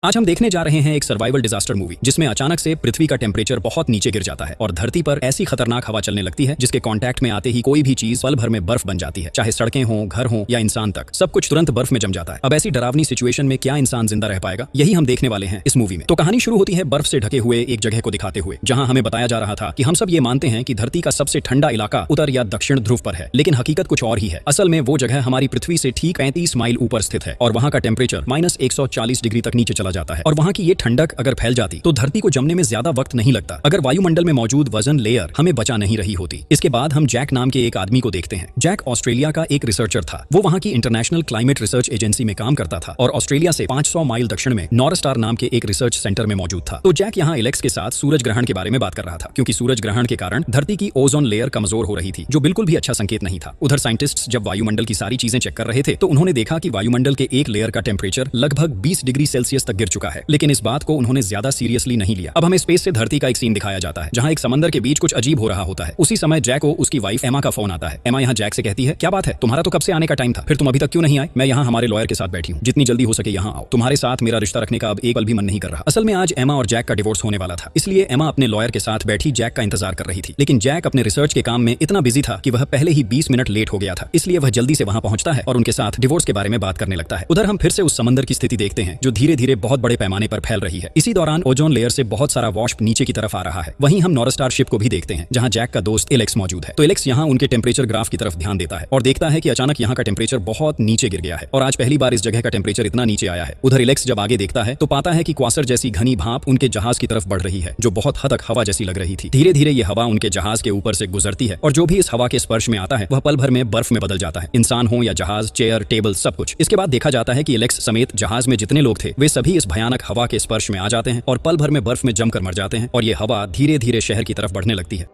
आज हम देखने जा रहे हैं एक सर्वाइवल डिजास्टर मूवी जिसमें अचानक से पृथ्वी का टेम्परेचर बहुत नीचे गिर जाता है और धरती पर ऐसी खतरनाक हवा चलने लगती है जिसके कांटेक्ट में आते ही कोई भी चीज पल भर में बर्फ बन जाती है। चाहे सड़कें हों, घर हों या इंसान तक, सब कुछ तुरंत बर्फ में जम जाता है। अब ऐसी डरावनी सिचुएशन में क्या इंसान जिंदा रह पाएगा, यही हम देखने वाले हैं इस मूवी में। तो कहानी शुरू होती है बर्फ से ढके हुए एक जगह को दिखाते हुए, जहां हमें बताया जा रहा था कि हम सब ये मानते हैं कि धरती का सबसे ठंडा इलाका उत्तर या दक्षिण ध्रुव पर है, लेकिन हकीकत कुछ और ही है। असल में वो जगह हमारी पृथ्वी से ठीक 35 माइल ऊपर स्थित है और वहां का टेम्परेचर -140 डिग्री तक नीचे चला जाता है। और वहां की ये ठंडक अगर फैल जाती तो धरती को जमने में ज्यादा वक्त नहीं लगता, अगर वायुमंडल में मौजूद वजन लेयर हमें बचा नहीं रही होती। इसके बाद हम जैक नाम के एक आदमी को देखते हैं। जैक ऑस्ट्रेलिया का एक रिसर्चर था। वो वहां की इंटरनेशनल क्लाइमेट रिसर्च एजेंसी में काम करता था और ऑस्ट्रेलिया से 500 माइल दक्षिण में नॉर्थ स्टार नाम के एक रिसर्च सेंटर में मौजूद था। तो जैक यहाँ एलेक्स के साथ सूरज ग्रहण के बारे में बात कर रहा था, क्योंकि सूरज ग्रहण के कारण धरती की ओजोन लेयर कमजोर हो रही थी, जो बिल्कुल भी अच्छा संकेत नहीं था। उधर साइंटिस्ट्स जब वायुमंडल की सारी चीजें चेक कर रहे थे तो उन्होंने देखा कि वायुमंडल के एक लेयर का टेम्परेचर लगभग 20 डिग्री सेल्सियस तक गिर चुका है, लेकिन इस बात को उन्होंने ज्यादा सीरियसली नहीं लिया। अब हमें स्पेस से धरती का एक सीन दिखाया जाता है जहां एक समंदर के बीच कुछ अजीब हो रहा होता है। उसी समय जैक को उसकी वाइफ एमा का फोन आता है। एमा यहाँ जैक से कहती है, क्या बात है, तुम्हारा तो कब से आने का टाइम था, फिर तुम अभी तक क्यों नहीं आए? मैं यहाँ हमारे लॉयर के साथ बैठी हूँ, जितनी जल्दी हो सके यहाँ आओ, तुम्हारे साथ मेरा रिश्ता रखने का अब एक पल भी मन नहीं कर रहा। असल में आज एमा और जैक का डिवोर्स होने वाला था, इसलिए एमा अपने लॉयर के साथ बैठी जैक का इंतजार कर रही थी। लेकिन जैक अपने रिसर्च के काम में इतना बिजी था कि वह पहले ही 20 मिनट लेट हो गया था, इसलिए वह जल्दी से वहां पहुंचता है और उनके साथ डिवोर्स के बारे में बात करने लगता है। उधर हम फिर से उस समंदर की स्थिति देखते हैं जो धीरे धीरे बहुत बड़े पैमाने पर फैल रही है। इसी दौरान ओजोन लेयर से बहुत सारा वाष्प नीचे की तरफ आ रहा है। वहीं हम नॉर्थ स्टार शिप को भी देखते हैं जहां जैक का दोस्त एलेक्स मौजूद है। तो एलेक्स यहाँ उनके टेम्परेचर ग्राफ की तरफ ध्यान देता है और देखता है कि अचानक यहाँ का टेम्परेचर बहुत नीचे गिर गया है और आज पहली बार इस जगह का टेम्परेचर इतना नीचे आया है। उधर एलेक्स जब आगे देखता है तो पाता है कि क्वासर जैसी घनी भाप उनके जहाज की तरफ बढ़ रही है, जो बहुत हद तक हवा जैसी लग रही थी। धीरे धीरे ये हवा उनके जहाज के ऊपर से गुजरती है और जो भी इस हवा के स्पर्श में आता है वह पल भर में बर्फ में बदल जाता है, इंसान हो या जहाज, चेयर, टेबल, सब कुछ। इसके बाद देखा जाता है कि एलेक्स समेत जहाज में जितने लोग थे वे सभी इस भयानक हवा के स्पर्श में आ जाते हैं और पल भर में बर्फ में जमकर मर जाते हैं और ये हवा धीरे धीरे शहर की तरफ बढ़ने लगती है।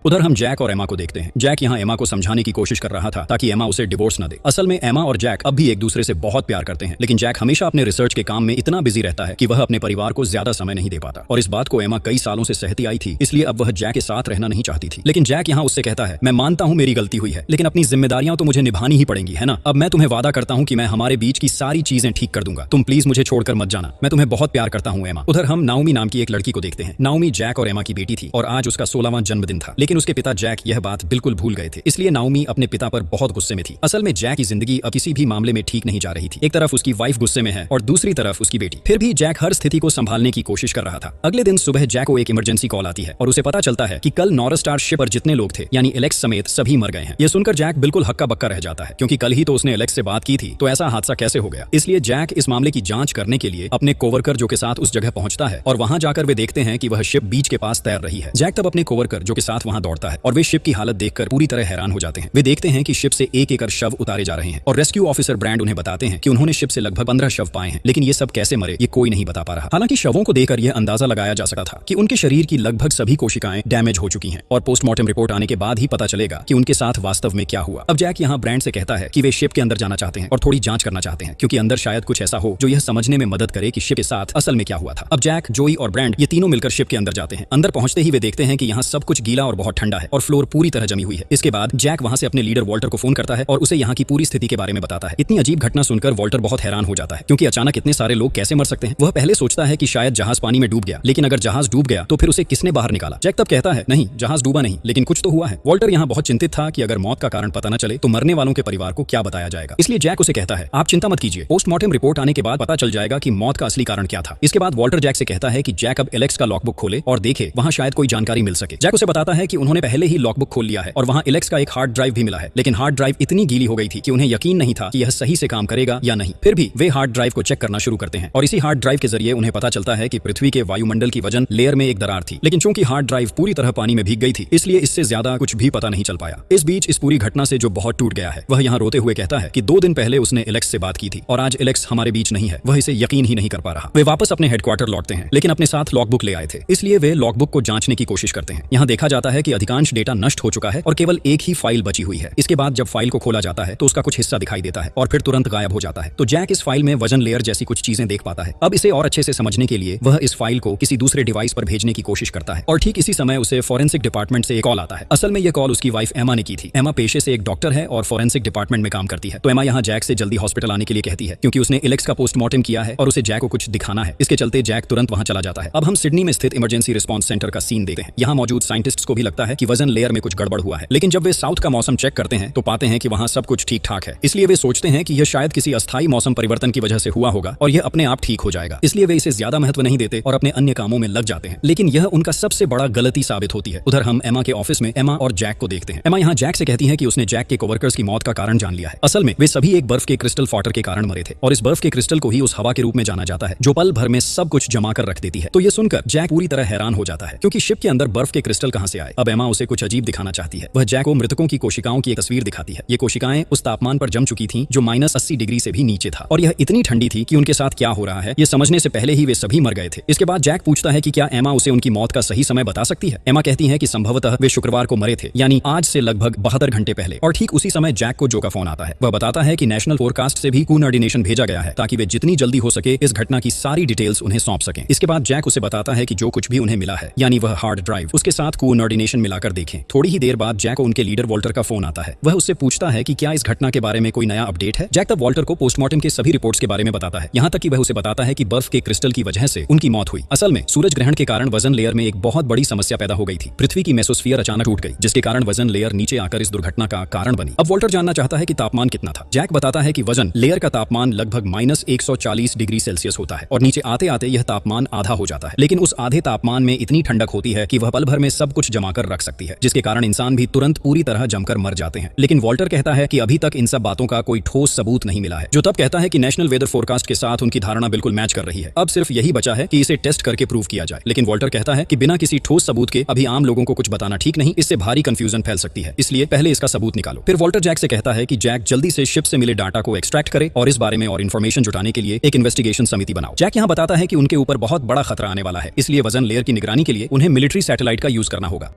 उधर हम जैक और एमा को देखते हैं। जैक यहाँ एमा को समझाने की कोशिश कर रहा था ताकि एमा उसे डिवोर्स न दे। असल में एमा और जैक अब भी एक दूसरे से बहुत प्यार करते हैं, लेकिन जैक हमेशा अपने रिसर्च के काम में इतना बिजी रहता है कि वह अपने परिवार को ज्यादा समय नहीं दे पाता और इस बात को एमा कई सालों से सहती आई थी, इसलिए अब वह जैक के साथ रहना नहीं चाहती थी। लेकिन जैक यहाँ उससे कहता है, मैं मानता हूँ मेरी गलती हुई है, लेकिन अपनी जिम्मेदारियां तो मुझे निभानी ही पड़ेंगी, है ना? अब मैं तुम्हें वादा करता हूँ कि मैं हमारे बीच की सारी चीजें ठीक कर दूंगा, तुम प्लीज मुझे छोड़कर मत जाना, मैं तुम्हें बहुत प्यार करता हूँ एमा। उधर हम नाओमी नाम की एक लड़की को देखते हैं। नाओमी जैक और एमा की बेटी थी और आज उसका 16वां जन्मदिन था, लेकिन उसके पिता जैक यह बात बिल्कुल भूल गए थे, इसलिए नाओमी अपने पिता पर बहुत गुस्से में थी। असल में जैक की जिंदगी अब किसी भी मामले में ठीक नहीं जा रही थी। एक तरफ उसकी वाइफ गुस्से में है और दूसरी तरफ उसकी बेटी। फिर भी जैक हर स्थिति को संभालने की कोशिश कर रहा था। अगले दिन सुबह जैक को एक इमरजेंसी कॉल आती है और उसे पता चलता है कि कल नॉर्थ स्टार शिप पर जितने लोग थे यानी एलेक्स समेत सभी मर गए हैं। यह सुनकर जैक बिल्कुल हक्का बक्का रह जाता है, क्योंकि कल ही तो उसने एलेक्स से बात की थी, तो ऐसा हादसा कैसे हो गया? इसलिए जैक इस मामले की जांच करने के लिए अपने कोवर्कर जो के साथ उस जगह पहुंचता है और वहां जाकर वे देखते हैं कि वह शिप बीच के पास तैर रही है। जैक तब अपने कोवर्कर जो के साथ वहां दौड़ता है और वे शिप की हालत देखकर पूरी तरह हैरान हो जाते हैं। वे देखते हैं कि शिप से एक एक शव उतारे जा रहे हैं और रेस्क्यू ऑफिसर ब्रांड उन्हें बताते हैं कि उन्होंने शिप से लगभग 15 शव पाए हैं, लेकिन ये सब कैसे मरे ये कोई नहीं बता पा रहा। हालांकि शवों को देखकर यह अंदाजा लगाया जा सकता था कि उनके शरीर की लगभग सभी कोशिकाएं डैमेज हो चुकी हैं और पोस्टमार्टम रिपोर्ट आने के बाद ही पता चलेगा कि उनके साथ वास्तव में क्या हुआ। अब जैक यहाँ ब्रांड से कहता है कि वे शिप के अंदर जाना चाहते हैं और थोड़ी जांच करना चाहते हैं, क्योंकि अंदर शायद कुछ ऐसा हो जो यह समझने में मदद करे कि शिप के साथ असल में क्या हुआ था। अब जैक, जोई और ब्रांड ये तीनों मिलकर शिप के अंदर जाते हैं। अंदर पहुंचते ही वे देखते हैं कि यहाँ सब कुछ गीला और बहुत ठंडा है और फ्लोर पूरी तरह जमी हुई है। इसके बाद जैक वहां से अपने लीडर वॉल्टर को फोन करता है और उसे यहाँ की पूरी स्थिति के बारे में बताता है। इतनी अजीब घटना सुनकर वॉल्टर बहुत हैरान हो जाता है, क्योंकि अचानक इतने सारे लोग कैसे मर सकते हैं। वह पहले सोचता है कि शायद जहाज पानी में डूब गया, लेकिन अगर जहाज डूब गया तो फिर उसे किसने बाहर निकाला? जैक तब कहता है, नहीं, जहाज डूबा नहीं, लेकिन कुछ तो हुआ है। वॉल्टर यहाँ बहुत चिंतित था कि अगर मौत का कारण पता न चले तो मरने वालों के परिवार को क्या बताया जाएगा। इसलिए जैक उसे कहता है, आप चिंता मत कीजिए, पोस्टमार्टम रिपोर्ट आने के बाद पता चल जाएगा कि मौत का असली कारण क्या था। इसके बाद वॉल्टर जैक से कहता है कि जैक अब एलेक्स का लॉकबुक खोले और देखे, वहां शायद कोई जानकारी मिल सके। जैक उसे बताता है कि उन्होंने पहले ही लॉकबुक खोल लिया है और वहां एलेक्स का एक हार्ड ड्राइव भी मिला है, लेकिन हार्ड ड्राइव इतनी गीली हो गई थी कि उन्हें यकीन नहीं था कि यह सही से काम करेगा या नहीं। फिर भी वे हार्ड ड्राइव को चेक करना शुरू करते हैं और इसी हार्ड ड्राइव के जरिए उन्हें पता चलता है कि पृथ्वी के वायुमंडल की वजन लेयर में एक दरार थी, लेकिन चूंकि हार्ड ड्राइव पूरी तरह पानी में भीग गई थी इसलिए इससे ज्यादा कुछ भी पता नहीं चल पाया। इस बीच इस पूरी घटना से जो बहुत टूट गया है, वह यहाँ रोते हुए कहता है कि 2 दिन पहले उसने एलेक्स से बात की थी और आज एलेक्स हमारे बीच नहीं है। वह इसे यकीन ही नहीं कर पा रहा। वे वापस अपने हेडक्वार्टर लौटते हैं, लेकिन अपने साथ लॉकबुक ले आए थे, इसलिए वे लॉकबुक को जांचने की कोशिश करते हैं। यहाँ देखा जाता है कि कि अधिकांश डेटा नष्ट हो चुका है और केवल एक ही फाइल बची हुई है। इसके बाद जब फाइल को खोला जाता है तो उसका कुछ हिस्सा दिखाई देता है और फिर तुरंत गायब हो जाता है। तो जैक इस फाइल में वजन लेयर जैसी कुछ चीजें देख पाता है। अब इसे और अच्छे से समझने के लिए वह इस फाइल को किसी दूसरे डिवाइस पर भेजने की कोशिश करता है और ठीक इसी समय उसे फॉरेंसिक डिपार्टमेंट से एक कॉल आता है। असल में यह कॉल उसकी वाइफ एमा ने की थी। एमा पेशे से एक डॉक्टर है और फॉरेंसिक डिपार्टमेंट में काम करती है। तो एमा यहाँ जैक से जल्दी हॉस्पिटल आने के लिए कहती है क्योंकि उसने एलेक्स का पोस्टमार्टम किया है और उसे जैक को कुछ दिखाना है। इसके चलते जैक तुरंत वहां चला जाता है। अब हम सिडनी में स्थित इमरजेंसी रिस्पांस सेंटर का सीन देखते हैं। यहाँ मौजूद साइंटिस्ट्स को भी लगता है कि वजन लेयर में कुछ गड़बड़ हुआ है, लेकिन जब वे साउथ का मौसम चेक करते हैं तो पाते हैं कि वहां सब कुछ ठीक ठाक है। इसलिए वे सोचते हैं कि यह शायद किसी अस्थायी मौसम परिवर्तन की वजह से हुआ होगा और यह अपने आप ठीक हो जाएगा। इसलिए वे इसे ज्यादा महत्व नहीं देते और अपने अन्य कामों में लग जाते हैं, लेकिन यह उनका सबसे बड़ा गलती साबित होती है। उधर हम एमा के ऑफिस में एमा और जैक को देखते हैं। एमा यहाँ जैक से कहती है कि उसने जैक के कोवर्कर्स की मौत का कारण जान लिया है। असल में वे सभी एक बर्फ के क्रिस्टल फाटर के कारण मरे थे और इस बर्फ के क्रिस्टल को ही उस हवा के रूप में जाना जाता है जो पल भर में सब कुछ जमा कर रख देती है। तो ये सुनकर जैक पूरी तरह हैरान हो जाता है क्योंकि शिप के अंदर बर्फ के क्रिस्टल कहां से आए। अब एमा उसे कुछ अजीब दिखाना चाहती है। वह जैक को मृतकों की कोशिकाओं की एक तस्वीर दिखाती है। ये कोशिकाएं उस तापमान पर जम चुकी थीं जो -80 डिग्री से भी नीचे था और यह इतनी ठंडी थी कि उनके साथ क्या हो रहा है ये समझने से पहले ही वे सभी मर गए थे। इसके बाद जैक पूछता है कि क्या एमा उसे उनकी मौत का सही समय बता सकती है। एमा कहती है कि संभवतः वे शुक्रवार को मरे थे, यानी आज से लगभग 72 घंटे पहले। और ठीक उसी समय जैक को जो का फोन आता है। वह बताता है कि नेशनल फोरकास्ट से भी कोऑर्डिनेशन भेजा गया है ताकि वे जितनी जल्दी हो सके इस घटना की सारी डिटेल्स उन्हें सौंप सकें। इसके बाद जैक उसे बताता है कि जो कुछ भी उन्हें मिला है, यानी वह हार्ड ड्राइव, उसके साथ कोऑर्डिनेशन मिलाकर देखें। थोड़ी ही देर बाद जैक को उनके लीडर वॉल्टर का फोन आता है। वह उससे पूछता है कि क्या इस घटना के बारे में कोई नया अपडेट है। जैक तब वॉल्टर को पोस्टमार्टम के सभी रिपोर्ट्स के बारे में बताता है, यहाँ तक कि वह उसे बताता है कि बर्फ के क्रिस्टल की वजह से उनकी मौत हुई। असल में सूरज ग्रहण के कारण वजन लेयर में एक बहुत बड़ी समस्या पैदा हो गई थी। पृथ्वी की मेसोस्फीयर अचानक टूट गई, जिसके कारण वजन लेयर नीचे आकर इस दुर्घटना का कारण बनी। अब वॉल्टर जानना चाहता है कि तापमान कितना था। जैक बताता है कि वजन लेयर का तापमान लगभग -140 डिग्री सेल्सियस होता है और नीचे आते आते यह तापमान आधा हो जाता है। लेकिन उस आधे तापमान में इतनी ठंडक होती है कि वह पल भर में सब कुछ जमा कर रख सकती है, जिसके कारण इंसान भी तुरंत पूरी तरह जमकर मर जाते हैं। लेकिन वॉल्टर कहता है कि अभी तक इन सब बातों का कोई ठोस सबूत नहीं मिला है, जो तब कहता है कि नेशनल वेदर फोरकास्ट के साथ उनकी धारणा बिल्कुल मैच कर रही है। अब सिर्फ यही बचा है कि इसे टेस्ट करके प्रूव किया जाए। लेकिन वॉल्टर कहता है कि बिना किसी ठोस सबूत के अभी आम लोगों को कुछ बताना ठीक नहीं, इससे भारी कंफ्यूजन फैल सकती है, इसलिए पहले इसका सबूत निकालो। फिर वॉल्टर जैक से कहता है कि जैक जल्दी से शिप से मिले डाटा को एक्सट्रैक्ट करे और इस बारे में और इन्फॉर्मेशन जुटाने के लिए एक इन्वेस्टिगेशन समिति बनाओ। जैक यहाँ बताता है कि उनके ऊपर बहुत बड़ा खतरा आने वाला है, इसलिए वजन लेयर की निगरानी के लिए उन्हें मिलिट्री सैटेलाइट का यूज करना होगा।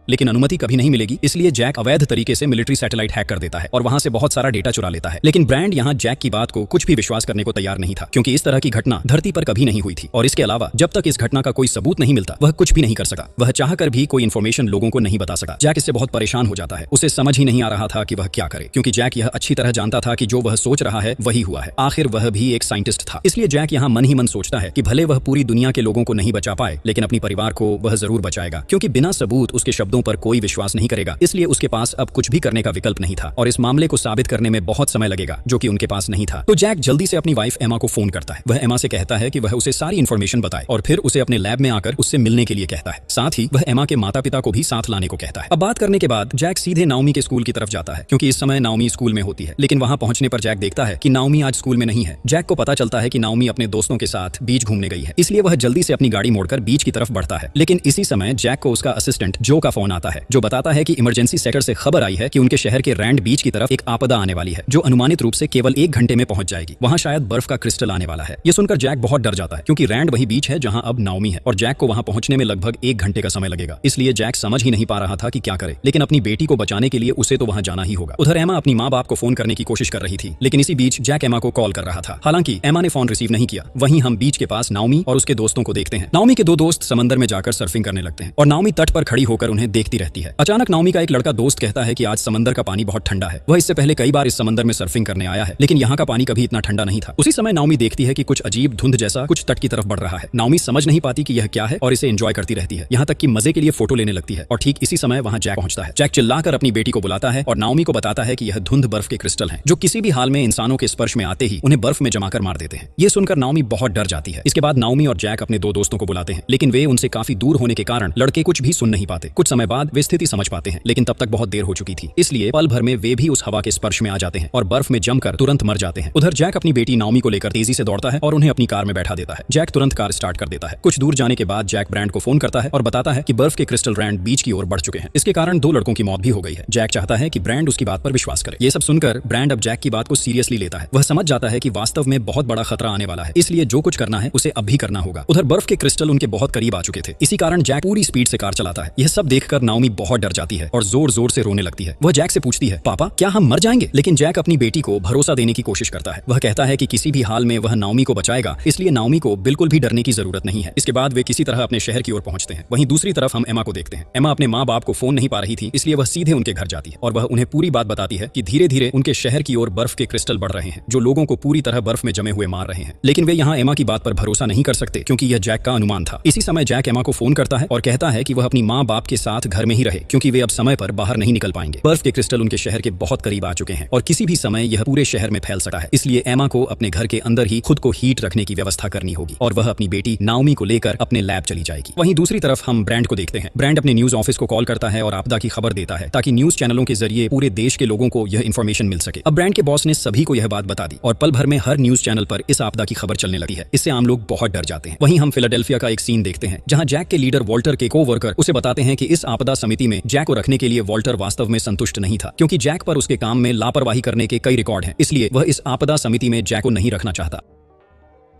लेकिन अनुमति कभी नहीं मिलेगी, इसलिए जैक अवैध तरीके से मिलिट्री सैटेलाइट हैक कर देता है और वहां से बहुत सारा डेटा चुरा लेता है। लेकिन ब्रांड यहाँ जैक की बात को कुछ भी विश्वास करने को तैयार नहीं था, क्योंकि इस तरह की घटना धरती पर कभी नहीं हुई थी और इसके अलावा जब तक इस घटना का कोई सबूत नहीं मिलता वह कुछ भी नहीं कर सका। वह चाहकर भी कोई इन्फॉर्मेशन लोगों को नहीं बता सका। जैक इससे बहुत परेशान हो जाता है। उसे समझ ही नहीं आ रहा था कि वह क्या करे, क्योंकि जैक यह अच्छी तरह जानता था कि जो वह सोच रहा है वही हुआ है। आखिर वह भी एक साइंटिस्ट था, इसलिए जैक यहाँ मन ही मन सोचता है कि भले वह पूरी दुनिया के लोगों को नहीं बचा पाए, लेकिन अपनी परिवार को वह जरूर बचाएगा, क्योंकि बिना सबूत उसके शब्दों पर कोई विश्वास नहीं करेगा। इसलिए उसके पास अब कुछ भी करने का विकल्प नहीं था और इस मामले को साबित करने में बहुत समय लगेगा, जो कि उनके पास नहीं था। तो जैक जल्दी से अपनी वाइफ एमा को फोन करता है। वह एमा से कहता है कि वह उसे सारी इंफॉर्मेशन बताए और फिर उसे अपने लैब में आकर उससे मिलने के लिए कहता है। साथ ही वह एमा के माता पिता को भी साथ लाने को कहता है। अब बात करने के बाद जैक सीधे नाओमी के स्कूल की तरफ जाता है, क्योंकि इस समय नाओमी स्कूल में होती है। लेकिन वहां पहुंचने पर जैक देखता है कि नाओमी आज स्कूल में नहीं है। जैक को पता चलता है कि नाओमी अपने दोस्तों के साथ बीच घूमने गई है, इसलिए वह जल्दी से अपनी गाड़ी मोड़कर बीच की तरफ बढ़ता है। लेकिन इसी समय जैक को उसका असिस्टेंट जो का फोन आता है, जो बताता है कि इमरजेंसी सेक्टर से खबर आई है कि उनके शहर के रैंड बीच की तरफ एक आपदा आने वाली है, जो अनुमानित रूप से केवल 1 घंटे में पहुंच जाएगी। वहां शायद बर्फ का क्रिस्टल आने वाला है। ये सुनकर जैक बहुत डर जाता है, क्योंकि रैंड वही बीच है जहां अब नाओमी है और जैक को वहां पहुंचने में लगभग 1 घंटे का समय लगेगा। इसलिए जैक समझ ही नहीं पा रहा था कि क्या करे, लेकिन अपनी बेटी को बचाने के लिए उसे तो वहां जाना ही होगा। उधर एमा अपनी माँ बाप को फोन करने की कोशिश कर रही थी, लेकिन इसी बीच जैक एमा को कॉल कर रहा था। हालांकि एमा ने फोन रिसीव नहीं किया। वहीं हम बीच के पास नाओमी और उसके दोस्तों को देखते हैं। नाओमी के 2 दोस्त समंदर में जाकर सर्फिंग करने लगते हैं और नाओमी तट पर खड़ी होकर उन्हें देखती रहती है। अचानक नाओमी का एक लड़का दोस्त कहता है कि आज समंदर का पानी बहुत ठंडा है। वह इससे पहले कई बार इस समंदर में सर्फिंग करने आया है, लेकिन यहाँ का पानी कभी इतना ठंडा नहीं था। उसी समय नाओमी देखती है कि कुछ अजीब धुंध जैसा कुछ तट की तरफ बढ़ रहा है। नाओमी समझ नहीं पाती कि यह क्या है और इसे एंजॉय करती रहती है, यहाँ तक कि मजे के लिए फोटो लेने लगती है। और ठीक इसी समय वहाँ जैक पहुंचता है। जैक चिल्लाकर अपनी बेटी को बुलाता है और नाओमी को बताता है कि यह धुंध बर्फ के क्रिस्टल हैं, जो किसी भी हाल में इंसानों के स्पर्श में आते ही उन्हें बर्फ में जमाकर मार देते हैं। ये सुनकर नाओमी बहुत डर जाती है। इसके बाद नाओमी और जैक अपने 2 दोस्तों को बुलाते हैं, लेकिन वे उनसे काफी दूर होने के कारण लड़के कुछ भी सुन नहीं पाते। कुछ समय समय बाद वे स्थिति समझ पाते हैं, लेकिन तब तक बहुत देर हो चुकी थी। इसलिए पल भर में वे भी उस हवा के स्पर्श में आ जाते हैं और बर्फ में जमकर तुरंत मर जाते हैं। उधर जैक अपनी बेटी नाओमी को लेकर तेजी से दौड़ता है और उन्हें अपनी कार में बैठा देता है। जैक तुरंत कार स्टार्ट कर देता है। कुछ दूर जाने के बाद जैक ब्रैंड को फोन करता है और बताता है कि बर्फ के क्रिस्टल रैंड बीच की ओर बढ़ चुके हैं। इसके कारण 2 लड़कों की मौत भी हो गई है। जैक चाहता है कि ब्रैंड उसकी बात पर विश्वास करे। ये सब सुनकर ब्रैंड अब जैक की बात को सीरियसली लेता है। वह समझ जाता है कि वास्तव में बहुत बड़ा खतरा आने वाला है, इसलिए जो कुछ करना है उसे अब भी करना होगा। उधर बर्फ के क्रिस्टल उनके बहुत करीब आ चुके थे। इसी कारण जैक पूरी स्पीड से कार चलाता है। यह सब देखकर नाओमी बहुत डर जाती है और जोर जोर से रोने लगती है। वह जैक से पूछती है, पापा क्या हम मर जाएंगे? लेकिन जैक अपनी बेटी को भरोसा देने की कोशिश करता है। वह कहता है कि किसी भी हाल में वह नाओमी को बचाएगा, इसलिए नाओमी को बिल्कुल भी डरने की जरूरत नहीं है। इसके बाद वे किसी तरह अपने शहर की ओर पहुंचते हैं। वहीं दूसरी तरफ हम एमा को देखते हैं। एमा अपने माँ बाप को फोन नहीं पा रही थी, इसलिए वह सीधे उनके घर जाती है और वह उन्हें पूरी बात बताती है कि धीरे धीरे उनके शहर की ओर बर्फ के क्रिस्टल बढ़ रहे हैं, जो लोगों को पूरी तरह बर्फ में जमे हुए मार रहे हैं। लेकिन वे यहाँ एमा की बात पर भरोसा नहीं कर सकते, क्योंकि यह जैक का अनुमान था। इसी समय जैक एमा को फोन करता है और कहता है कि वह अपनी माँ बाप के साथ घर में ही रहे, क्योंकि वे अब समय पर बाहर नहीं निकल पाएंगे। बर्फ के क्रिस्टल उनके शहर के बहुत करीब आ चुके हैं और किसी भी समय यह पूरे शहर में फैल सकता है। इसलिए एमा को अपने घर के अंदर ही खुद को हीट रखने की व्यवस्था करनी होगी और वह अपनी बेटी नाओमी को लेकर अपने लैब चली जाएगी। वहीं दूसरी तरफ हम ब्रैंड को देखते हैं। ब्रैंड अपने न्यूज ऑफिस को कॉल करता है और आपदा की खबर देता है, ताकि न्यूज चैनलों के जरिए पूरे देश के लोगों को यह इंफॉर्मेशन मिल सके। अब ब्रैंड के बॉस ने सभी को यह बात बता दी और पल भर में हर न्यूज चैनल पर इस आपदा की खबर चलने लगी है। इससे आम लोग बहुत डर जाते हैं। वहीं हम फिलाडेल्फिया का एक सीन देखते हैं, जहां जैक के लीडर वॉल्टर के को-वर्कर उसे बताते हैं कि इस आपदा समिति में जैक को रखने के लिए वॉल्टर वास्तव में संतुष्ट नहीं था, क्योंकि जैक पर उसके काम में लापरवाही करने के कई रिकॉर्ड हैं। इसलिए वह इस आपदा समिति में जैक को नहीं रखना चाहता।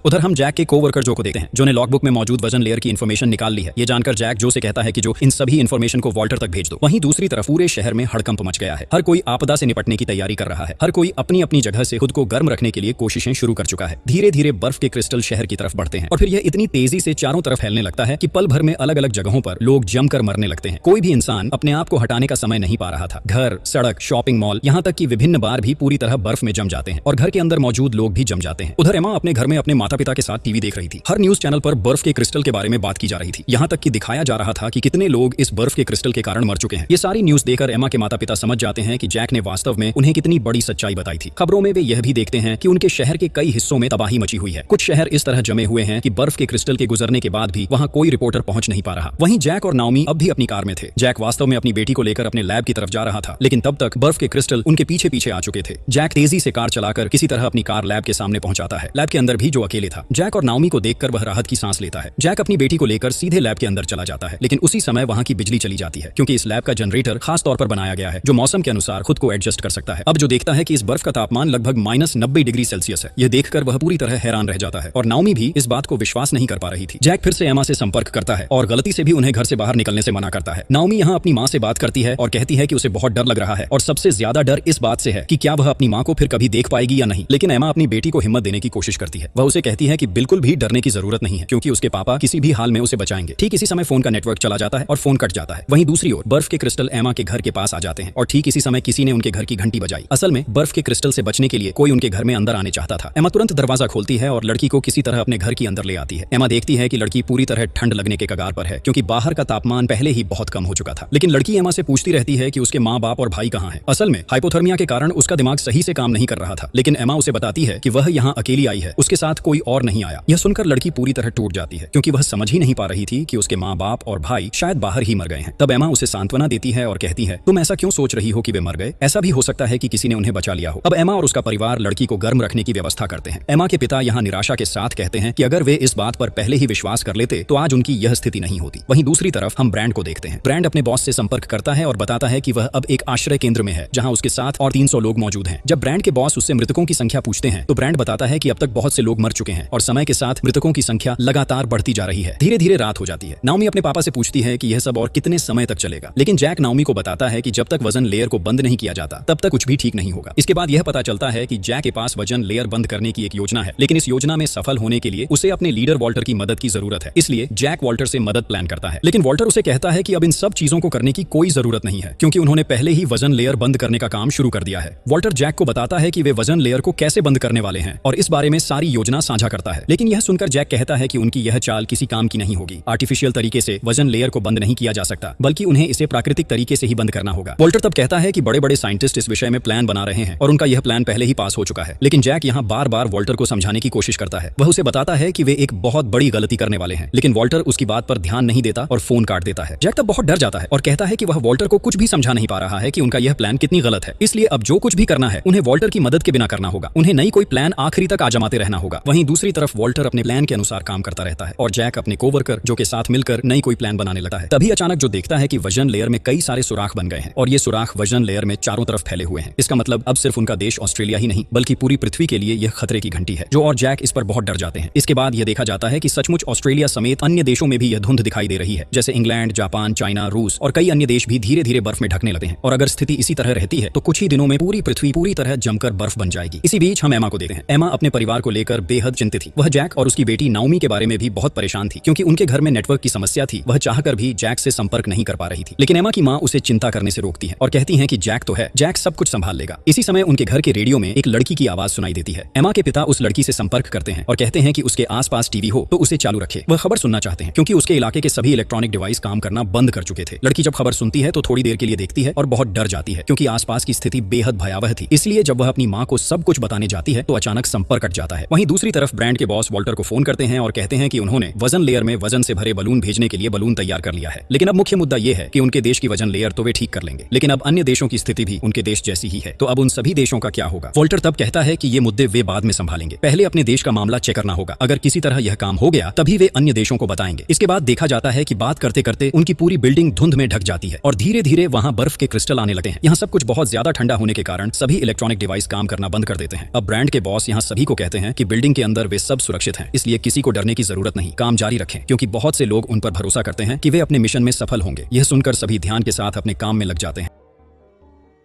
उधर हम जैक के को-वर्कर जो को देखते हैं, जो ने लॉगबुक में मौजूद वजन लेयर की इन्फॉर्मेशन निकाल ली है। ये जानकर जैक जो से कहता है कि जो इन सभी इन्फॉर्मेशन को वॉल्टर तक भेज दो। वहीं दूसरी तरफ पूरे शहर में हड़कंप मच गया है। हर कोई आपदा से निपटने की तैयारी कर रहा है। हर कोई अपनी अपनी जगह से खुद को गर्म रखने के लिए कोशिशें शुरू कर चुका है। धीरे धीरे बर्फ के क्रिस्टल शहर की तरफ बढ़ते हैं और फिर यह इतनी तेजी से चारों तरफ फैलने लगता है कि पल भर में अलग अलग जगहों पर लोग जमकर मरने लगते हैं। कोई भी इंसान अपने आप को हटाने का समय नहीं पा रहा था। घर, सड़क, शॉपिंग मॉल, यहाँ तक कि विभिन्न बार भी पूरी तरह बर्फ में जम जाते हैं और घर के अंदर मौजूद लोग भी जम जाते हैं। उधर एमा अपने घर में अपने माता पिता के साथ टीवी रही थी। हर न्यूज चैनल पर बर्फ के क्रिस्टल के बारे में बात की जा रही थी। यहाँ तक कि दिखाया जा रहा था कि कितने लोग इस बर्फ के क्रिस्टल के कारण मर चुके हैं। ये सारी न्यूज देखकर एमा के माता पिता समझ जाते हैं कि जैक ने वास्तव में उन्हें कितनी बड़ी सच्चाई बताई थी। खबरों में वे यह भी देखते हैं कि उनके शहर के कई हिस्सों में तबाही मची हुई है। कुछ शहर इस तरह जमे हुए हैं कि बर्फ के क्रिस्टल के गुजरने के बाद भी वहाँ कोई रिपोर्टर पहुंच नहीं पा रहा। वहीं जैक और नाओमी अब भी अपनी कार में थे। जैक वास्तव में अपनी बेटी को लेकर अपने लैब की तरफ जा रहा था, लेकिन तब तक बर्फ के क्रिस्टल उनके पीछे पीछे आ चुके थे। जैक तेजी से कार चलाकर किसी तरह अपनी कार लैब के सामने पहुंचाता है। लैब के अंदर भी जो अकेले था। जैक और नाओमी को देखकर वह राहत की सांस लेता है। जैक अपनी बेटी को लेकर सीधे लैब के अंदर चला जाता है, लेकिन उसी समय वहां की बिजली चली जाती है, क्योंकि इस लैब का जनरेटर खास तौर पर बनाया गया है जो मौसम के अनुसार खुद को एडजस्ट कर सकता है। अब जो देखता है कि इस बर्फ का तापमान लगभग -90 डिग्री सेल्सियस है। यह देखकर वह पूरी तरह हैरान रह जाता है और नाओमी भी इस बात को विश्वास नहीं कर पा रही थी। जैक फिर से एमा से संपर्क करता है और गलती से भी उन्हें घर से बाहर निकलने से मना करता है। नाओमी यहाँ अपनी माँ से बात करती है और कहती है कि उसे बहुत डर लग रहा है और सबसे ज्यादा डर इस बात से है कि क्या वह अपनी माँ को फिर कभी देख पाएगी या नहीं। लेकिन एमा अपनी बेटी को हिम्मत देने की कोशिश करती है। वह उसे कहती है कि बिल्कुल भी डरने की जरूरत नहीं है, क्योंकि उसके पापा किसी भी हाल में उसे बचाएंगे। ठीक इसी समय फोन का नेटवर्क चला जाता है और फोन कट जाता है। वहीं दूसरी ओर बर्फ के क्रिस्टल एमा के घर के पास आ जाते हैं और ठीक इसी समय किसी ने उनके घर की घंटी बजाई। असल में बर्फ के क्रिस्टल से बचने के लिए कोई उनके घर में अंदर आने चाहता था। एमा तुरंत दरवाजा खोलती है और लड़की को किसी तरह अपने घर के अंदर ले आती है। एमा देखती है कि लड़की पूरी तरह ठंड लगने के कगार पर है, क्योंकि बाहर का तापमान पहले ही बहुत कम हो चुका था। लेकिन लड़की एमा से पूछती रहती है कि उसके माँ बाप और भाई कहाँ हैं। असल में हाइपोथर्मिया के कारण उसका दिमाग सही से काम नहीं कर रहा था। लेकिन एमा उसे बताती है कि वह यहाँ अकेली आई है, उसके साथ कोई और नहीं आया। यह सुनकर लड़की पूरी तरह टूट जाती है, क्योंकि वह समझ ही नहीं पा रही थी कि उसके माँ बाप और भाई शायद बाहर ही मर गए हैं। तब एमा उसे सांत्वना देती है और कहती है, तुम ऐसा क्यों सोच रही हो कि वे मर गए? ऐसा भी हो सकता है कि किसी ने उन्हें बचा लिया हो। अब एमा और उसका परिवार लड़की को गर्म रखने की व्यवस्था करते हैं। एमा के पिता यहाँ निराशा के साथ कहते हैं कि अगर वे इस बात पर पहले ही विश्वास कर लेते तो आज उनकी यह स्थिति नहीं होती। वहीं दूसरी तरफ हम ब्रैंड को देखते हैं। ब्रैंड अपने बॉस से संपर्क करता है और बताता है कि वह अब एक आश्रय केंद्र में है, जहाँ उसके साथ और 300 लोग मौजूद हैं। जब ब्रैंड के बॉस उससे मृतकों की संख्या पूछते हैं तो ब्रैंड बताता है कि अब तक बहुत से लोग मर चुके हैं और समय के साथ मृतकों की संख्या लगातार बढ़ती जा रही है। धीरे धीरे रात हो जाती है। नाओमी अपने पापा से पूछती है कि यह सब और कितने समय तक चलेगा, लेकिन जैक नाओमी को बताता है कि जब तक वजन लेयर को बंद नहीं किया जाता तब तक कुछ भी ठीक नहीं होगा। इसके बाद यह पता चलता है कि जैक के पास वजन लेयर बंद करने की एक योजना है, लेकिन इस योजना में सफल होने के लिए उसे अपने लीडर वॉल्टर की मदद की जरूरत है। इसलिए जैक वॉल्टर से मदद प्लान करता है, लेकिन वॉल्टर उसे कहता है कि अब इन सब चीजों को करने की कोई जरूरत नहीं है, क्योंकि उन्होंने पहले ही वजन लेयर बंद करने का काम शुरू कर दिया है। वॉल्टर जैक को बताता है कि वे वजन लेयर को कैसे बंद करने वाले हैं और इस बारे में सारी योजना साझा करता है। लेकिन यह सुनकर जैक कहता है कि उनकी यह चाल किसी काम की नहीं होगी। आर्टिफिशियल तरीके से वजन लेयर को बंद नहीं किया जा सकता, बल्कि उन्हें इसे प्राकृतिक तरीके से ही बंद करना होगा। वॉल्टर तब कहता है कि बड़े बड़े साइंटिस्ट इस विषय में प्लान बना रहे हैं और उनका यह प्लान पहले ही पास हो चुका है। लेकिन जैक यहाँ बार बार वॉल्टर को समझाने की कोशिश करता है। वह उसे बताता है कि वे एक बहुत बड़ी गलती करने वाले हैं, लेकिन वॉल्टर उसकी बात पर ध्यान नहीं देता और फोन काट देता है। जैक तब बहुत डर जाता है और कहता है कि वह वॉल्टर को कुछ भी समझा नहीं पा रहा है कि उनका यह प्लान कितनी गलत है। इसलिए अब जो कुछ भी करना है उन्हें वॉल्टर की मदद के बिना करना होगा। उन्हें नई कोई प्लान आखिरी तक आजमाते रहना होगा। वहीं दूसरी तरफ वॉल्टर अपने प्लान के अनुसार काम करता रहता है और जैक अपने कोवर्कर जो के साथ मिलकर नई कोई प्लान बनाने लगता है। तभी अचानक जो देखता है कि वजन लेयर में कई सारे सुराख बन गए हैं और ये सुराख वजन लेयर में चारों तरफ फैले हुए हैं। इसका मतलब अब सिर्फ उनका देश ऑस्ट्रेलिया ही नहीं बल्कि पूरी पृथ्वी के लिए यह खतरे की घंटी है। जो और जैक इस पर बहुत डर जाते हैं। इसके बाद यह देखा जाता है कि सचमुच ऑस्ट्रेलिया समेत अन्य देशों में भी यह धुंध दिखाई दे रही है, जैसे इंग्लैंड, जापान, चाइना, रूस और कई अन्य देश भी धीरे धीरे बर्फ में ढकने लगते हैं। और अगर स्थिति इसी तरह रहती है तो कुछ ही दिनों में पूरी पृथ्वी पूरी तरह जमकर बर्फ बन जाएगी। इसी बीच हम एमा को देखते हैं। एमा अपने परिवार को लेकर बेहद चिंतित थी। वह जैक और उसकी बेटी नाओमी के बारे में भी बहुत परेशान थी, क्योंकि उनके घर में नेटवर्क की समस्या थी। वह चाहकर भी जैक से संपर्क नहीं कर पा रही थी। लेकिन एमा की माँ उसे चिंता करने से रोकती है और कहती है कि जैक तो है, जैक सब कुछ संभाल लेगा। इसी समय उनके घर के रेडियो में एक लड़की की आवाज सुनाई देती है। एमा के पिता उस लड़की से संपर्क करते हैं और कहते हैं कि उसके आसपास टीवी हो तो उसे चालू रखे। वह खबर सुनना चाहते हैं क्योंकि उसके इलाके के सभी इलेक्ट्रॉनिक डिवाइस काम करना बंद कर चुके थे। लड़की जब खबर सुनती है तो थोड़ी देर के लिए देखती है और बहुत डर जाती है, क्योंकि आसपास की स्थिति बेहद भयावह थी। इसलिए जब वह अपनी माँ को सब कुछ बताने जाती है तो अचानक संपर्क कट जाता है। वहीं दूसरी तरफ ब्रांड के बॉस वॉल्टर को फोन करते हैं और कहते हैं कि उन्होंने वजन लेयर में वजन से भरे बलून भेजने के लिए बलून तैयार कर लिया है। लेकिन अब मुख्य मुद्दा यह है कि उनके देश की वजन लेयर तो वे ठीक कर लेंगे, लेकिन अब अन्य देशों की स्थिति भी उनके देश जैसी ही है। तो अब उन सभी देशों का क्या होगा? वॉल्टर तब कहता है कि ये मुद्दे वे बाद में संभालेंगे, पहले अपने देश का मामला चेक करना होगा। अगर किसी तरह यह काम हो गया तभी वे अन्य देशों को बताएंगे। इसके बाद देखा जाता है कि बात करते करते उनकी पूरी बिल्डिंग धुंध में ढक जाती है और धीरे धीरे वहां बर्फ के क्रिस्टल आने लगते हैं। यहाँ सब कुछ बहुत ज्यादा ठंडा होने के कारण सभी इलेक्ट्रॉनिक डिवाइस काम करना बंद कर देते हैं। अब ब्रांड के बॉस यहाँ सभी को कहते हैं कि बिल्डिंग के अंदर वे सब सुरक्षित हैं, इसलिए किसी को डरने की जरूरत नहीं, काम जारी रखें, क्योंकि बहुत से लोग उन पर भरोसा करते हैं कि वे अपने मिशन में सफल होंगे। यह सुनकर सभी ध्यान के साथ अपने काम में लग जाते हैं।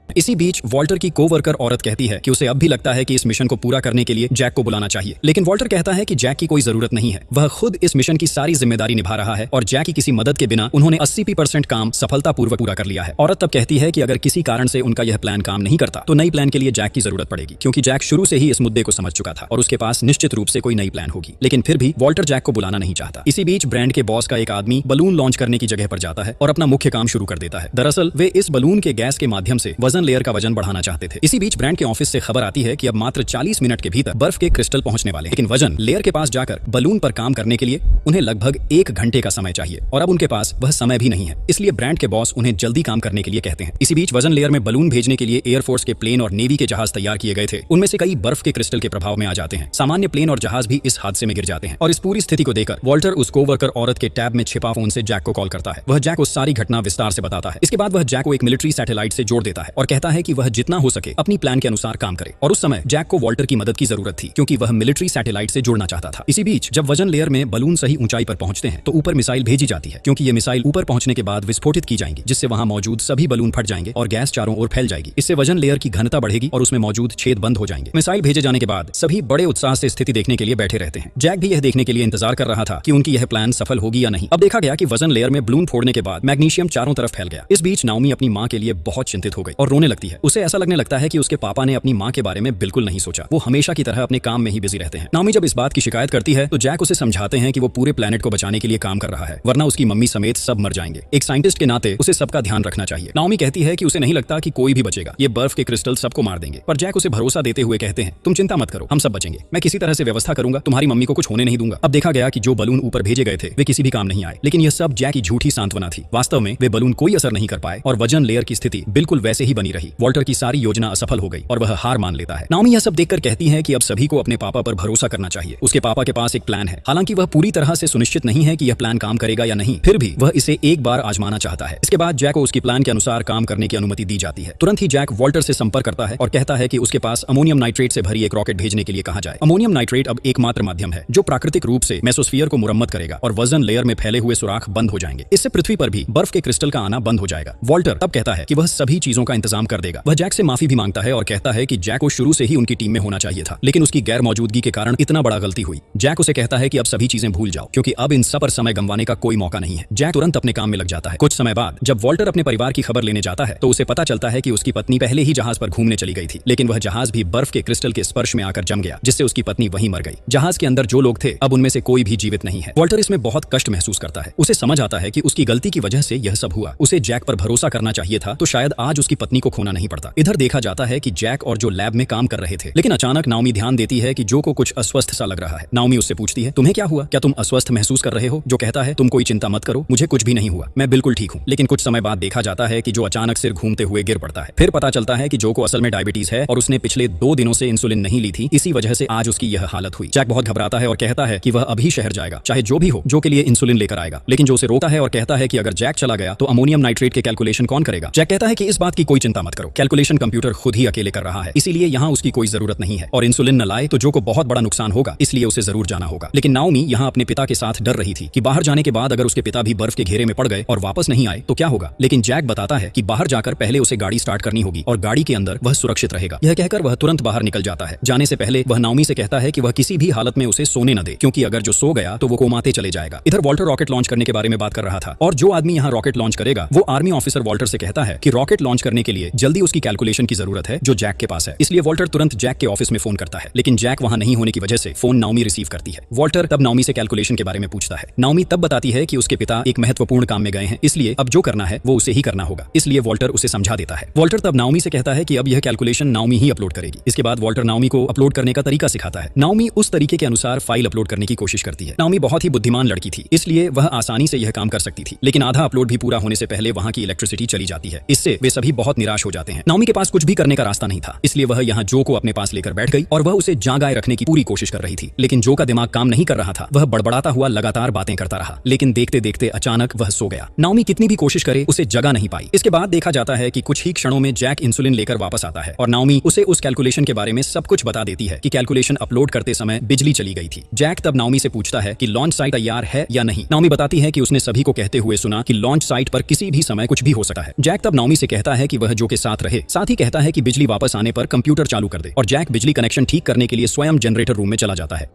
इसी बीच वॉल्टर की कोवर्कर औरत कहती है कि उसे अब भी लगता है कि इस मिशन को पूरा करने के लिए जैक को बुलाना चाहिए। लेकिन वॉल्टर कहता है कि जैक की कोई जरूरत नहीं है, वह खुद इस मिशन की सारी जिम्मेदारी निभा रहा है और जैक की किसी मदद के बिना उन्होंने 80% काम सफलतापूर्वक पूरा कर लिया है। औरत तब कहती है कि अगर किसी कारण से उनका यह प्लान काम नहीं करता तो नई प्लान के लिए जैक की जरूरत पड़ेगी, क्योंकि जैक शुरू से ही इस मुद्दे को समझ चुका था और उसके पास निश्चित रूप से कोई नई प्लान होगी। लेकिन फिर भी वॉल्टर जैक को बुलाना नहीं चाहता। इसी बीच ब्रांड के बॉस का एक आदमी बलून लॉन्च करने की जगह पर जाता है और अपना मुख्य काम शुरू कर देता है। दरअसल वे इस बलून के गैस के माध्यम से वजन लेयर का वजन बढ़ाना चाहते थे। इसी बीच ब्रांड के ऑफिस से खबर आती है कि अब मात्र 40 मिनट के भीतर बर्फ के क्रिस्टल पहुंचने वाले हैं। लेकिन वजन लेयर के पास जाकर बलून पर काम करने के लिए उन्हें लगभग 1 घंटे का समय चाहिए और अब उनके पास वह समय भी नहीं है। इसलिए ब्रांड के बॉस उन्हें जल्दी काम करने के लिए कहते हैं। इसी बीच वजन लेयर में बलून भेजने के लिए एयरफोर्स के प्लेन और नेवी के जहाज तैयार किए गए थे। उनमें से कई बर्फ के क्रिस्टल के प्रभाव में आ जाते हैं। सामान्य प्लेन और जहाज भी इस हादसे में गिर जाते हैं और इस पूरी स्थिति को देखकर वॉल्टर उस कोवर्कर औरत के टैब में छिपा फोन से जैक को कॉल करता है। वह जैक को सारी घटना विस्तार से बताता है। इसके बाद वह जैक को एक मिलिट्री सैटेलाइट से जोड़ देता है और कहता है कि वह जितना हो सके अपनी प्लान के अनुसार काम करे। और उस समय जैक को वॉल्टर की मदद की जरूरत थी, क्योंकि वह मिलिट्री सैटेलाइट से जुड़ना चाहता था। इसी बीच जब वजन लेयर में बलून सही ऊंचाई पर पहुंचते हैं तो ऊपर मिसाइल भेजी जाती है, क्योंकि ये मिसाइल ऊपर पहुंचने के बाद विस्फोटित की जाएंगी, जिससे वहां मौजूद सभी बलून फट जाएंगे और गैस चारों ओर फैल जाएगी। इससे वजन लेयर की घनता बढ़ेगी और उसमें मौजूद छेद बंद हो जाएंगे। मिसाइल भेजे जाने के बाद सभी बड़े उत्साह से स्थिति देखने के लिए बैठे रहते हैं। जैक भी यह देखने के लिए इंतजार कर रहा था कि उनकी यह प्लान सफल होगी या नहीं। अब देखा गया कि वजन लेयर में बलून फोड़ने के बाद मैग्नीशियम चारों तरफ फैल गया। इस बीच नाओमी अपनी माँ के लिए बहुत चिंतित हो गई और रोने लगती है। उसे ऐसा लगने लगता है कि उसके पापा ने अपनी माँ के बारे में बिल्कुल नहीं सोचा। वो हमेशा की तरह अपने काम में ही बिजी रहते हैं। नाओमी जब इस बात की शिकायत करती है तो जैक उसे समझाते हैं कि वो पूरे प्लेनेट को बचाने के लिए काम कर रहा है, वरना उसकी मम्मी समेत सब मर जाएंगे। एक साइंटिस्ट के नाते उसे सबका ध्यान रखना चाहिए। नाओमी कहती है कि उसे नहीं लगता कि कोई भी बचेगा, ये बर्फ के क्रिस्टल सबको मार देंगे। पर जैक उसे भरोसा देते हुए कहते हैं, तुम चिंता मत करो, हम सब बचेंगे, मैं किसी तरह से व्यवस्था करूंगा, तुम्हारी मम्मी को कुछ होने नहीं दूंगा। अब देखा गया कि जो बलून ऊपर भेजे गए थे वे किसी भी काम नहीं आए, लेकिन यह सब जैक की झूठी सांत्वना थी। वास्तव में वे बलून कोई असर नहीं कर पाए और वजन लेयर की स्थिति बिल्कुल वैसे ही बनी रही। वॉल्टर की सारी योजना असफल हो गई और वह हार मान लेता है। नाओमी यह सब देखकर कहती है कि अब सभी को अपने पापा पर भरोसा करना चाहिए। उसके पापा के पास एक प्लान है, हालांकि वह पूरी तरह से सुनिश्चित नहीं है कि यह प्लान काम करेगा या नहीं, फिर भी वह इसे एक बार आजमाना चाहता है। इसके बाद जैक को उसकी प्लान के अनुसार काम करने की अनुमति दी जाती है। तुरंत ही जैक वॉल्टर से संपर्क करता है और कहता है कि उसके पास अमोनियम नाइट्रेट से भरी एक रॉकेट भेजने के लिए कहा जाए। अमोनियम नाइट्रेट अब एकमात्र माध्यम है जो प्राकृतिक रूप से मेसोस्फीयर को मुरम्मत करेगा और वजन लेयर में फैले हुए सुराख बंद हो जाएंगे। इससे पृथ्वी पर भी बर्फ के क्रिस्टल का आना बंद हो जाएगा। वॉल्टर तब कहता है कि वह सभी चीजों का इंतजार इंतजाम कर देगा। वह जैक से माफी भी मांगता है और कहता है कि जैक को शुरू से ही उनकी टीम में होना चाहिए था, लेकिन उसकी गैर मौजूदगी के कारण इतना बड़ा गलती हुई। जैक उसे कहता है कि अब सभी चीजें भूल जाओ, क्योंकि अब इन सब पर समय गंवाने का कोई मौका नहीं है। जैक तुरंत अपने काम में लग जाता है। कुछ समय बाद जब वॉल्टर अपने परिवार की खबर लेने जाता है तो उसे पता चलता है कि उसकी पत्नी पहले ही जहाज पर घूमने चली गई थी, लेकिन वह जहाज भी बर्फ के क्रिस्टल के स्पर्श में आकर जम गया, जिससे उसकी पत्नी वहीं मर गई। जहाज के अंदर जो लोग थे अब उनमें से कोई भी जीवित नहीं है। वॉल्टर इसमें बहुत कष्ट महसूस करता है। उसे समझ आता है कि उसकी गलती की वजह से यह सब हुआ। उसे जैक पर भरोसा करना चाहिए था तो शायद आज उसकी पत्नी को खोना नहीं पड़ता। इधर देखा जाता है कि जैक और जो लैब में काम कर रहे थे, लेकिन अचानक नाओमी ध्यान देती है कि जो को कुछ अस्वस्थ सा लग रहा है। नाओमी उससे पूछती है, तुम्हें क्या हुआ? क्या तुम अस्वस्थ महसूस कर रहे हो? जो कहता है, तुम कोई चिंता मत करो, मुझे कुछ भी नहीं हुआ, मैं बिल्कुल ठीक हूँ। लेकिन कुछ समय बाद देखा जाता है कि जो अचानक सिर घूमते हुए गिर पड़ता है। फिर पता चलता है कि जो को असल में डायबिटीज है और उसने पिछले 2 दिनों से इंसुलिन नहीं ली थी, इसी वजह से आज उसकी यह हालत हुई। जैक बहुत घबराता है और कहता है कि वह अभी शहर जाएगा, चाहे जो भी हो, जो के लिए इंसुलिन लेकर आएगा। लेकिन जो उसे रोकता है और कहता है कि अगर जैक चला गया तो अमोनियम नाइट्रेट के कैलकुलेशन कौन करेगा? जैक कहता है कि इस बात की कोई चिंता मत करो, कैलकुलेशन कंप्यूटर खुद ही अकेले कर रहा है, इसीलिए यहाँ उसकी कोई जरूरत नहीं है। और इंसुलिन न लाए तो जो को बहुत बड़ा नुकसान होगा, इसलिए उसे जरूर जाना होगा। लेकिन नाओमी यहाँ अपने पिता के साथ डर रही थी कि बाहर जाने के बाद अगर उसके पिता भी बर्फ के घेरे में पड़ गए और वापस नहीं आए तो क्या होगा। लेकिन जैक बताता है कि बाहर जाकर पहले उसे गाड़ी स्टार्ट करनी होगी और गाड़ी के अंदर वह सुरक्षित रहेगा। यह कहकर वह तुरंत बाहर निकल जाता है। जाने से पहले वह नाओमी से कहता है कि वह किसी भी हालत में उसे सोने न दे, क्योंकि अगर जो सो गया तो वो कोमाते चले जाएगा। इधर वॉल्टर रॉकेट लॉन्च करने के बारे में बात कर रहा था और जो आदमी यहाँ रॉकेट लॉन्च करेगा वो आर्मी ऑफिसर वॉल्टर से कहता है कि रॉकेट लॉन्च करने के लिए जल्दी उसकी कैलकुलेशन की जरूरत है जो जैक के पास है। इसलिए वॉल्टर तुरंत जैक के ऑफिस में फोन करता है, लेकिन जैक वहां नहीं होने की वजह से फोन नाओमी रिसीव करती है। वॉल्टर तब नाओमी से कैलकुलेशन के बारे में पूछता है। नाओमी तब बताती है कि उसके पिता एक महत्वपूर्ण काम में गए हैं, इसलिए अब जो करना है वो उसे ही करना होगा। इसलिए वॉल्टर उसे समझा देता है। वॉल्टर तब नाओमी से कहता है कि अब यह कैलकुलेशन नाओमी ही अपलोड करेगी। इसके बाद वॉल्टर नाओमी को अपलोड करने का तरीका सिखाता है। नाओमी उस तरीके के अनुसार फाइल अपलोड करने की कोशिश करती है। नाओमी बहुत ही बुद्धिमान लड़की थी, इसलिए वह आसानी से यह काम कर सकती थी, लेकिन आधा अपलोड भी पूरा होने से पहले वहां की इलेक्ट्रिसिटी चली जाती है। इससे वे सभी बहुत निराश हो जाते हैं। नाओमी के पास कुछ भी करने का रास्ता नहीं था, इसलिए वह यहाँ जो को अपने पास लेकर बैठ गई और वह उसे जागाए रखने की पूरी कोशिश कर रही थी। लेकिन जो का दिमाग काम नहीं कर रहा था, वह बड़बड़ाता हुआ लगातार बातें करता रहा, लेकिन देखते देखते अचानक वह सो गया। नाओमी कितनी भी कोशिश करे उसे जगा नहीं पाई। इसके बाद देखा जाता है कि कुछ ही क्षणों में जैक इंसुलिन लेकर वापस आता है और नाओमी उसे उस कैलकुलेशन के बारे में सब कुछ बता देती है कि कैलकुलेशन अपलोड करते समय बिजली चली गई थी। जैक तब नाओमी से पूछता है कि लॉन्च साइट तैयार है या नहीं। नाओमी बताती है कि उसने सभी को कहते हुए सुना कि लॉन्च साइट पर किसी भी समय कुछ भी हो सकता है। जैक तब नाओमी से कहता है कि वह जो के साथ रहे, साथ ही कहता है कि बिजली वापस आने पर कंप्यूटर चालू कर दे और जैक बिजली कनेक्शन ठीक करने के लिए स्वयं जनरेटर रूम में चला जाता है।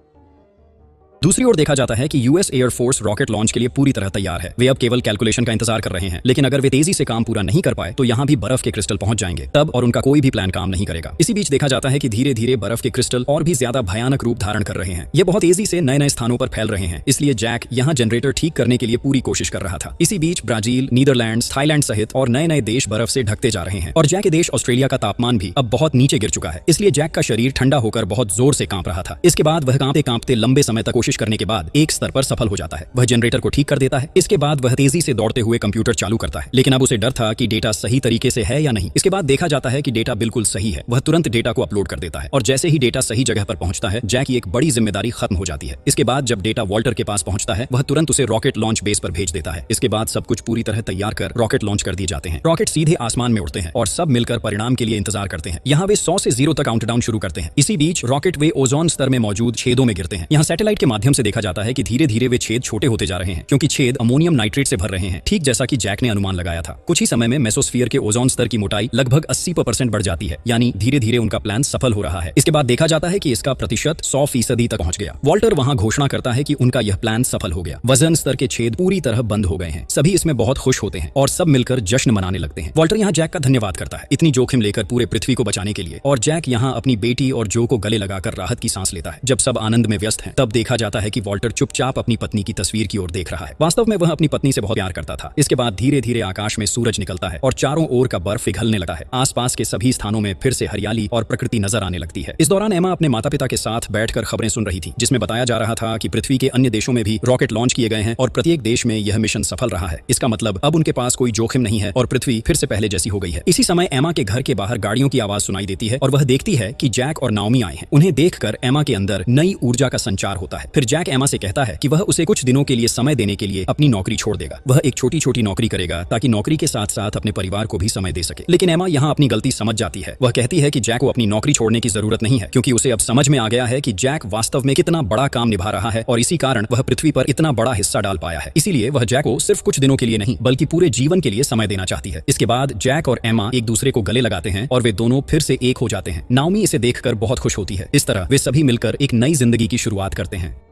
दूसरी ओर देखा जाता है कि यूएस एयरफोर्स रॉकेट लॉन्च के लिए पूरी तरह तैयार है। वे अब केवल कैलकुलेशन का इंतजार कर रहे हैं, लेकिन अगर वे तेजी से काम पूरा नहीं कर पाए तो यहाँ भी बर्फ के क्रिस्टल पहुंच जाएंगे तब, और उनका कोई भी प्लान काम नहीं करेगा। इसी बीच देखा जाता है कि धीरे धीरे बर्फ के क्रिस्टल और भी ज्यादा भयानक रूप धारण कर रहे हैं। ये बहुत तेजी से नए नए स्थानों पर फैल रहे हैं, इसलिए जैक यहाँ जनरेटर ठीक करने के लिए पूरी कोशिश कर रहा था। इसी बीच ब्राजील, नीदरलैंड्स, थाईलैंड सहित और नए नए देश बर्फ से ढकते जा रहे हैं और जैक के देश ऑस्ट्रेलिया का तापमान भी अब बहुत नीचे गिर चुका है, इसलिए जैक का शरीर ठंडा होकर बहुत जोर से कांप रहा था। इसके बाद वह कांपते कांपते लंबे समय तक कोशिश करने के बाद एक स्तर पर सफल हो जाता है। वह जनरेटर को ठीक कर देता है। इसके बाद वह तेजी से दौड़ते हुए कंप्यूटर चालू करता है, लेकिन अब उसे डर था कि डेटा सही तरीके से है या नहीं। इसके बाद देखा जाता है कि डेटा बिल्कुल सही है। वह तुरंत डेटा को अपलोड कर देता है और जैसे ही डेटा सही जगह पर पहुंचता है, जैक की एक बड़ी जिम्मेदारी खत्म हो जाती है। इसके बाद जब डेटा वॉल्टर के पास पहुंचता है, वह तुरंत उसे रॉकेट लॉन्च बेस पर भेज देता है। इसके बाद सब कुछ पूरी तरह तैयार कर रॉकेट लॉन्च कर दिए जाते हैं। रॉकेट सीधे आसमान में उड़ते हैं और सब मिलकर परिणाम के लिए इंतजार करते हैं। यहाँ वे 100 से 0 तक काउंटडाउन शुरू करते हैं। इसी बीच रॉकेट वे ओजोन स्तर में मौजूद छेदों में गिरते हैं। यहाँ सैटेलाइट के माध्यम से देखा जाता है कि धीरे धीरे वे छेद छोटे होते जा रहे हैं, क्योंकि छेद अमोनियम नाइट्रेट से भर रहे हैं, ठीक जैसा कि जैक ने अनुमान लगाया था। कुछ ही समय में मेसोस्फीयर के ओजोन स्तर की मोटाई लगभग 80% बढ़ जाती है, यानी धीरे धीरे उनका प्लान सफल हो रहा है। इसके बाद देखा जाता है कि इसका प्रतिशत 100% तक पहुंच गया। वॉल्टर वहां घोषणा करता है कि उनका यह प्लान सफल हो गया। वजन स्तर के छेद पूरी तरह बंद हो गए हैं। सभी इसमें बहुत खुश होते हैं और सब मिलकर जश्न मनाने लगते हैं। वॉल्टर यहाँ जैक का धन्यवाद करता है इतनी जोखिम लेकर पूरे पृथ्वी को बचाने के लिए, और जैक यहाँ अपनी बेटी और जो को गले लगाकर राहत की सांस लेता है। जब सब आनंद में व्यस्त हैं, तब देखा जाता है कि वॉल्टर चुपचाप अपनी पत्नी की तस्वीर की ओर देख रहा है। वास्तव में वह अपनी पत्नी से बहुत प्यार करता था। इसके बाद धीरे धीरे आकाश में सूरज निकलता है और चारों ओर का बर्फ पिघलने लगता है। आसपास के सभी स्थानों में फिर से हरियाली और प्रकृति नजर आने लगती है। इस दौरान एमा अपने माता पिता के साथ बैठकर खबरें सुन रही थी, जिसमें बताया जा रहा था कि पृथ्वी के अन्य देशों में भी रॉकेट लॉन्च किए गए हैं और प्रत्येक देश में यह मिशन सफल रहा है। इसका मतलब अब उनके पास कोई जोखिम नहीं है और पृथ्वी फिर से पहले जैसी हो गई है। इसी समय एमा के घर के बाहर गाड़ियों की आवाज सुनाई देती है और वह देखती है कि जैक और नाओमी आए हैं। उन्हें देखकर एमा के अंदर नई ऊर्जा का संचार होता है। फिर जैक एमा से कहता है कि वह उसे कुछ दिनों के लिए समय देने के लिए अपनी नौकरी छोड़ देगा। वह एक छोटी छोटी नौकरी करेगा ताकि नौकरी के साथ साथ अपने परिवार को भी समय दे सके। लेकिन एमा यहाँ अपनी गलती समझ जाती है। वह कहती है कि जैक को अपनी नौकरी छोड़ने की जरूरत नहीं है, क्योंकि उसे अब समझ में आ गया है कि जैक वास्तव में कितना बड़ा काम निभा रहा है और इसी कारण वह पृथ्वी पर इतना बड़ा हिस्सा डाल पाया है। इसीलिए वह जैक को सिर्फ कुछ दिनों के लिए नहीं बल्कि पूरे जीवन के लिए समय देना चाहती है। इसके बाद जैक और एमा एक दूसरे को गले लगाते हैं और वे दोनों फिर से एक हो जाते हैं। नाओमी इसे देखकर बहुत खुश होती है। इस तरह वे सभी मिलकर एक नई जिंदगी की शुरुआत करते हैं।